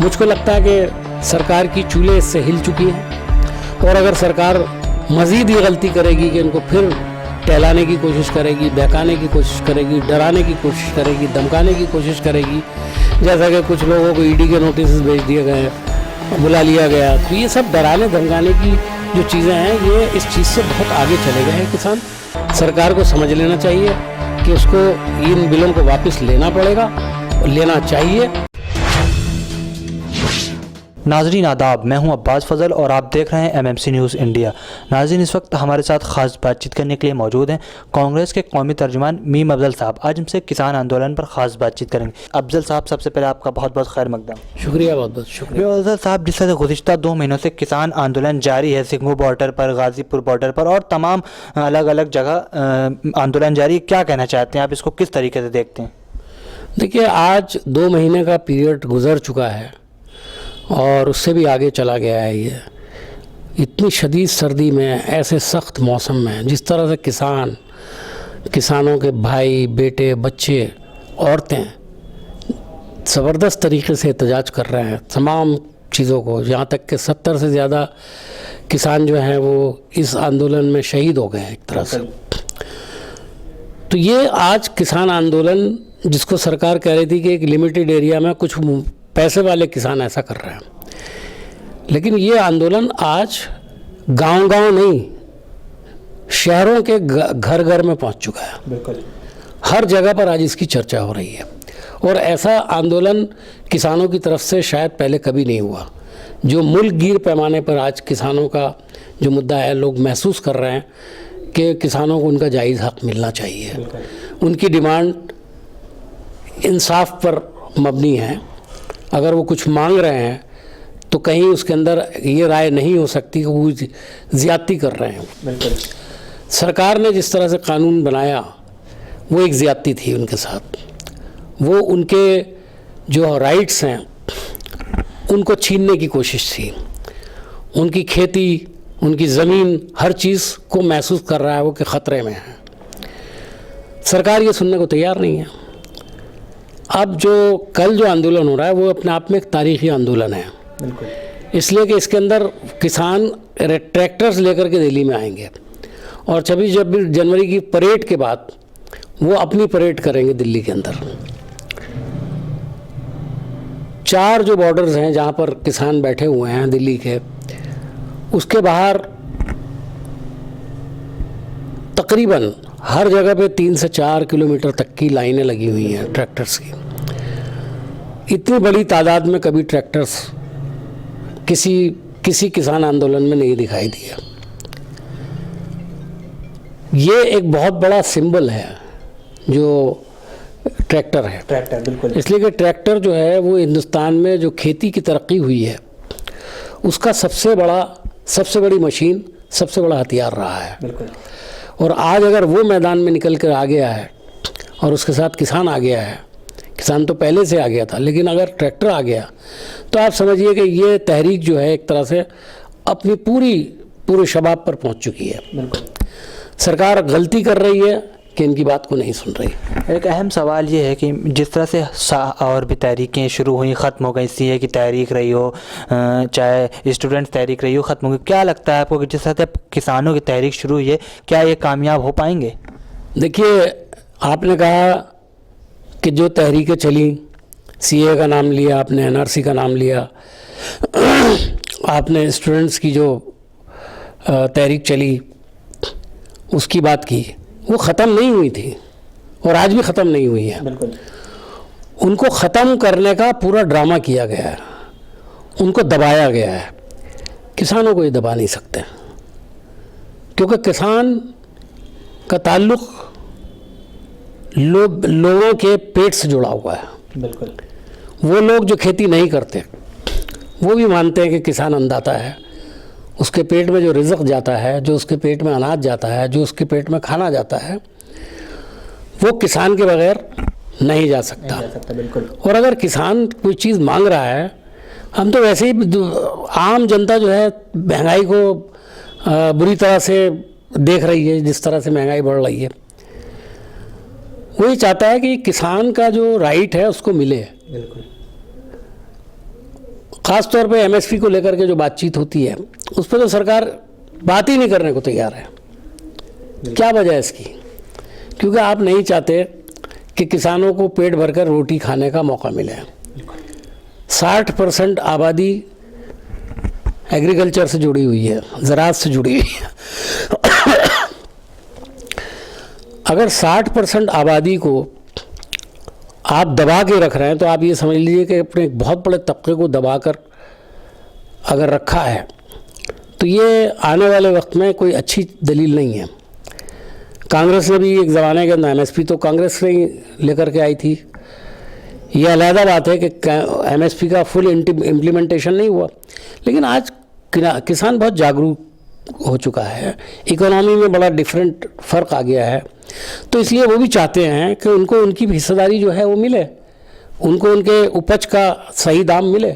मुझको लगता है कि सरकार की चूल्हे इससे हिल चुकी हैं और अगर सरकार मज़ीद ये गलती करेगी कि इनको फिर टहलाने की कोशिश करेगी, बहकाने की कोशिश करेगी, डराने की कोशिश करेगी, धमकाने की कोशिश करेगी, जैसा कि कुछ लोगों को ईडी के नोटिस भेज दिए गए, बुला लिया गया, तो ये सब डराने धमकाने की जो चीज़ें हैं ये इस चीज़ से बहुत आगे चले गए हैं किसान। सरकार को समझ लेना चाहिए कि उसको इन बिलों को वापस लेना पड़ेगा और लेना चाहिए। नाजरीन आदाब, मैं हूं अब्बास फजल और आप देख रहे हैं एमएमसी न्यूज़ इंडिया। नाजरीन, इस वक्त हमारे साथ ख़ास बातचीत करने के लिए मौजूद हैं कांग्रेस के कौमी तर्जुमान मीम अफजल साहब। आज हमसे किसान आंदोलन पर ख़ास बातचीत करेंगे। अफजल साहब, सबसे पहले आपका बहुत बहुत खैर मकदम। शुक्रिया, बहुत बहुत शुक्रिया। अफजल साहब, जिस तरह से गुज़िश्ता 2 महीनों से किसान आंदोलन जारी है, सिंघू बॉर्डर पर, गाज़ीपुर बॉर्डर पर और तमाम अलग अलग जगह आंदोलन जारी है, क्या कहना चाहते हैं आप, इसको किस तरीके से देखते हैं? देखिए, आज 2 महीने का पीरियड गुजर चुका है और उससे भी आगे चला गया है। ये इतनी शदीद सर्दी में, ऐसे सख्त मौसम में, जिस तरह से किसानों के भाई, बेटे, बच्चे, औरतें ज़बरदस्त तरीके से एहतजाज कर रहे हैं तमाम चीज़ों को, यहाँ तक कि 70 से ज़्यादा किसान जो हैं वो इस आंदोलन में शहीद हो गए हैं एक तरह से। तो ये आज किसान आंदोलन, जिसको सरकार कह रही थी कि एक लिमिटेड एरिया में कुछ पैसे वाले किसान ऐसा कर रहे हैं, लेकिन ये आंदोलन आज गांव-गांव नहीं, शहरों के घर घर में पहुंच चुका है। बिल्कुल, हर जगह पर आज इसकी चर्चा हो रही है और ऐसा आंदोलन किसानों की तरफ से शायद पहले कभी नहीं हुआ। जो मुल्क गिर पैमाने पर आज किसानों का जो मुद्दा है, लोग महसूस कर रहे हैं कि किसानों को उनका जायज़ हक़ मिलना चाहिए, उनकी डिमांड इंसाफ पर मबनी है। अगर वो कुछ मांग रहे हैं तो कहीं उसके अंदर ये राय नहीं हो सकती कि वो ज़्यादती कर रहे हैं। बिल्कुल, सरकार ने जिस तरह से कानून बनाया वो एक ज़्यादती थी उनके साथ। वो उनके जो राइट्स हैं उनको छीनने की कोशिश थी। उनकी खेती, उनकी ज़मीन, हर चीज़ को महसूस कर रहा है वो कि ख़तरे में है। सरकार ये सुनने को तैयार नहीं है। अब जो कल जो आंदोलन हो रहा है वो अपने आप में एक तारीख़ी आंदोलन है। बिल्कुल, इसलिए कि इसके अंदर किसान ट्रैक्टर्स लेकर के दिल्ली में आएंगे और 26 जनवरी की परेड के बाद वो अपनी परेड करेंगे दिल्ली के अंदर। 4 जो बॉर्डर्स हैं जहाँ पर किसान बैठे हुए हैं दिल्ली के, उसके बाहर तकरीबन हर जगह पे 3 से 4 किलोमीटर तक की लाइनें लगी हुई हैं ट्रैक्टर्स की। इतनी बड़ी तादाद में कभी ट्रैक्टर्स किसी किसान आंदोलन में नहीं दिखाई दिया। ये एक बहुत बड़ा सिंबल है जो ट्रैक्टर है। ट्रैक्टर, बिल्कुल, इसलिए कि ट्रैक्टर जो है वो हिंदुस्तान में जो खेती की तरक्की हुई है उसका सबसे बड़ी मशीन, सबसे बड़ा हथियार रहा है। बिल्कुल, और आज अगर वो मैदान में निकल कर आ गया है और उसके साथ किसान आ गया है, किसान तो पहले से आ गया था, लेकिन अगर ट्रैक्टर आ गया तो आप समझिए कि ये तहरीक जो है एक तरह से अपनी पूरे शबाब पर पहुंच चुकी है। बिल्कुल, सरकार गलती कर रही है कि इनकी बात को नहीं सुन रही। एक अहम सवाल ये है कि जिस तरह से और भी तहरीकें शुरू हुई, ख़त्म हो गई, सीए की तहरीक रही हो, चाहे स्टूडेंट्स तहरीक रही हो, ख़त्म हो गई, क्या लगता है आपको कि जिस तरह से किसानों की तहरीक शुरू हुई है, क्या ये कामयाब हो पाएंगे? देखिए, आपने कहा कि जो तहरीकें चली, सीए का नाम लिया आपने, एनआरसी का नाम लिया, आपने स्टूडेंट्स की जो तहरीक चली उसकी बात की, वो ख़त्म नहीं हुई थी और आज भी ख़त्म नहीं हुई है। बिल्कुल, उनको ख़त्म करने का पूरा ड्रामा किया गया है, उनको दबाया गया है। किसानों को ये दबा नहीं सकते, क्योंकि किसान का ताल्लुक़ लोगों के पेट से जुड़ा हुआ है। बिल्कुल, वो लोग जो खेती नहीं करते वो भी मानते हैं कि किसान अन्नदाता है। उसके पेट में जो रिज़्क़ जाता है, जो उसके पेट में अनाज जाता है, जो उसके पेट में खाना जाता है, वो किसान के बगैर नहीं जा सकता। बिल्कुल, और अगर किसान कोई चीज़ मांग रहा है, हम तो वैसे ही आम जनता जो है महंगाई को बुरी तरह से देख रही है। जिस तरह से महंगाई बढ़ रही है, वही चाहता है कि किसान का जो राइट है उसको मिले। बिल्कुल, ख़ास तौर पे एमएसपी को लेकर के जो बातचीत होती है उस पर तो सरकार बात ही नहीं करने को तैयार है। क्या वजह है इसकी? क्योंकि आप नहीं चाहते कि किसानों को पेट भरकर रोटी खाने का मौका मिले। 60% आबादी एग्रीकल्चर से जुड़ी हुई है, ज़राअत से जुड़ी हुई है। अगर 60% आबादी को आप दबा के रख रहे हैं तो आप ये समझ लीजिए कि अपने एक बहुत बड़े तबके को दबाकर अगर रखा है तो ये आने वाले वक्त में कोई अच्छी दलील नहीं है। कांग्रेस ने भी एक ज़माने के अंदर एमएसपी तो कांग्रेस ने ही लेकर के आई थी। ये अलग बात है कि एमएसपी का फुल इम्प्लीमेंटेशन नहीं हुआ, लेकिन आज किसान बहुत जागरूक हो चुका है, इकोनॉमी में बड़ा डिफरेंट फ़र्क आ गया है। तो इसलिए वो भी चाहते हैं कि उनको उनकी हिस्सेदारी जो है वो मिले, उनको उनके उपज का सही दाम मिले।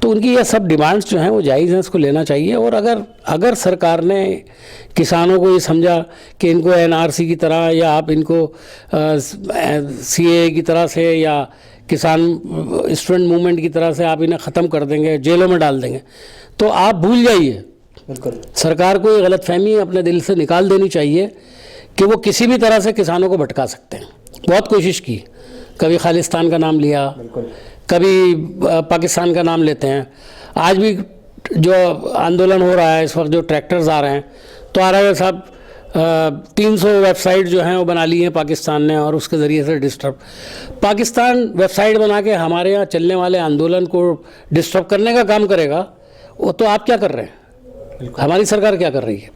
तो उनकी ये सब डिमांड्स जो हैं वो जायज़ हैं, इसको लेना चाहिए। और अगर सरकार ने किसानों को ये समझा कि इनको एनआरसी की तरह या आप इनको सीए की तरह से या किसान स्टूडेंट मूवमेंट की तरह से आप इन्हें ख़त्म कर देंगे, जेलों में डाल देंगे, तो आप भूल जाइए। सरकार को ये गलतफहमी अपने दिल से निकाल देनी चाहिए कि वो किसी भी तरह से किसानों को भटका सकते हैं। बहुत कोशिश की, कभी खालिस्तान का नाम लिया, कभी पाकिस्तान का नाम लेते हैं। आज भी जो आंदोलन हो रहा है इस वक्त, जो ट्रैक्टर्स आ रहे हैं, तो आ रहा है साहब 300 वेबसाइट जो हैं वो बना ली हैं पाकिस्तान ने और उसके ज़रिए से डिस्टर्ब। पाकिस्तान वेबसाइट बना के हमारे यहाँ चलने वाले आंदोलन को डिस्टर्ब करने का काम करेगा, वो तो आप क्या कर रहे हैं? हमारी सरकार क्या कर रही है?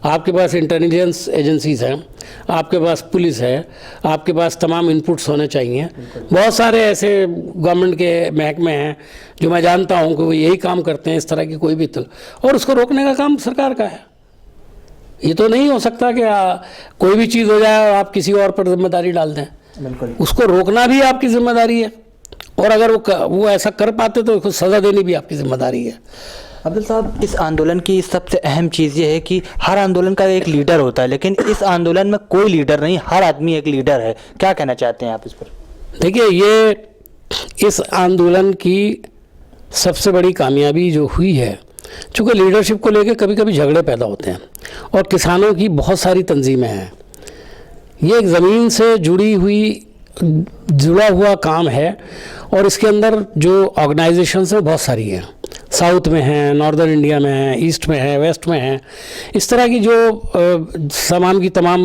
आपके पास इंटेलिजेंस एजेंसीज हैं, आपके पास पुलिस है, आपके पास तमाम इनपुट्स होने चाहिए। बहुत सारे ऐसे गवर्नमेंट के महकमे हैं जो मैं जानता हूं कि वो यही काम करते हैं, इस तरह की कोई भी और उसको रोकने का काम सरकार का है। ये तो नहीं हो सकता कि कोई भी चीज़ हो जाए और आप किसी और पर जिम्मेदारी डाल दें। उसको रोकना भी आपकी जिम्मेदारी है, और अगर वो ऐसा कर पाते तो उसको सज़ा देनी भी आपकी जिम्मेदारी है। अब्दुल साहब, इस आंदोलन की सबसे अहम चीज़ ये है कि हर आंदोलन का एक लीडर होता है, लेकिन इस आंदोलन में कोई लीडर नहीं, हर आदमी एक लीडर है। क्या कहना चाहते हैं आप इस पर? देखिए, ये इस आंदोलन की सबसे बड़ी कामयाबी जो हुई है, चूँकि लीडरशिप को लेकर कभी कभी झगड़े पैदा होते हैं और किसानों की बहुत सारी तंजीमें हैं। ये एक ज़मीन से जुड़ा हुआ काम है और इसके अंदर जो ऑर्गेनाइजेशंस हैं बहुत सारी हैं। साउथ में हैं, नॉर्दर्न इंडिया में हैं, ईस्ट में हैं, वेस्ट में हैं। इस तरह की जो तमाम की तमाम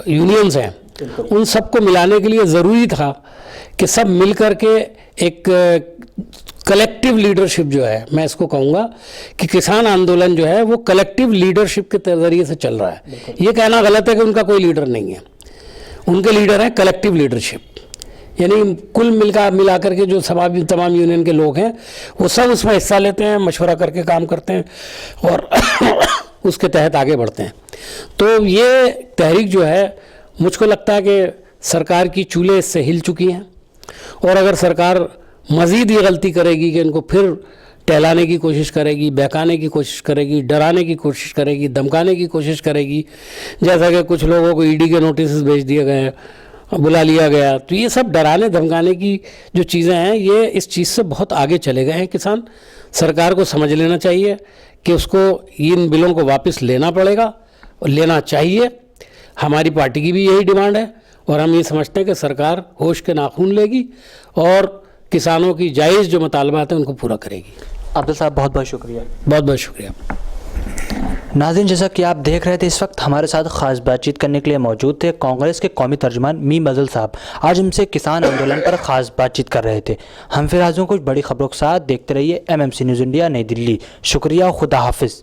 यूनियंस हैं, उन सबको मिलाने के लिए ज़रूरी था कि सब मिल कर के एक कलेक्टिव लीडरशिप जो है, मैं इसको कहूँगा कि किसान आंदोलन जो है वो कलेक्टिव लीडरशिप के ज़रिए से चल रहा है। ये कहना गलत है कि उनका कोई लीडर नहीं है, उनके लीडर हैं कलेक्टिव लीडरशिप, यानी कुल मिला करके जो तमाम यूनियन के लोग हैं वो सब उसमें हिस्सा लेते हैं, मशवरा करके काम करते हैं और उसके तहत आगे बढ़ते हैं। तो ये तहरीक जो है, मुझको लगता है कि सरकार की चूल्हे इससे हिल चुकी हैं, और अगर सरकार मज़ीद ये गलती करेगी कि इनको फिर टहलाने की कोशिश करेगी, बहकाने की कोशिश करेगी, डराने की कोशिश करेगी, धमकाने की कोशिश करेगी, जैसा कि कुछ लोगों को ईडी के नोटिस भेज दिए गए, बुला लिया गया, तो ये सब डराने धमकाने की जो चीज़ें हैं, ये इस चीज़ से बहुत आगे चले गए हैं किसान। सरकार को समझ लेना चाहिए कि उसको इन बिलों को वापस लेना पड़ेगा और लेना चाहिए। हमारी पार्टी की भी यही डिमांड है और हम ये समझते हैं कि सरकार होश के नाखून लेगी और किसानों की जायज़ जो मुतालबात हैं उनको पूरा करेगी। अब्दुल साहब, बहुत बहुत शुक्रिया। बहुत बहुत शुक्रिया। नाज़रीन, जैसा कि आप देख रहे थे, इस वक्त हमारे साथ ख़ास बातचीत करने के लिए मौजूद थे कांग्रेस के कौमी तर्जुमान मीम अफजल साहब। आज हमसे किसान आंदोलन पर ख़ास बातचीत कर रहे थे। हम फिर हाजिर कुछ बड़ी खबरों के साथ। देखते रहिए MMC न्यूज़ इंडिया, नई दिल्ली। शुक्रिया, खुदा हाफिज़।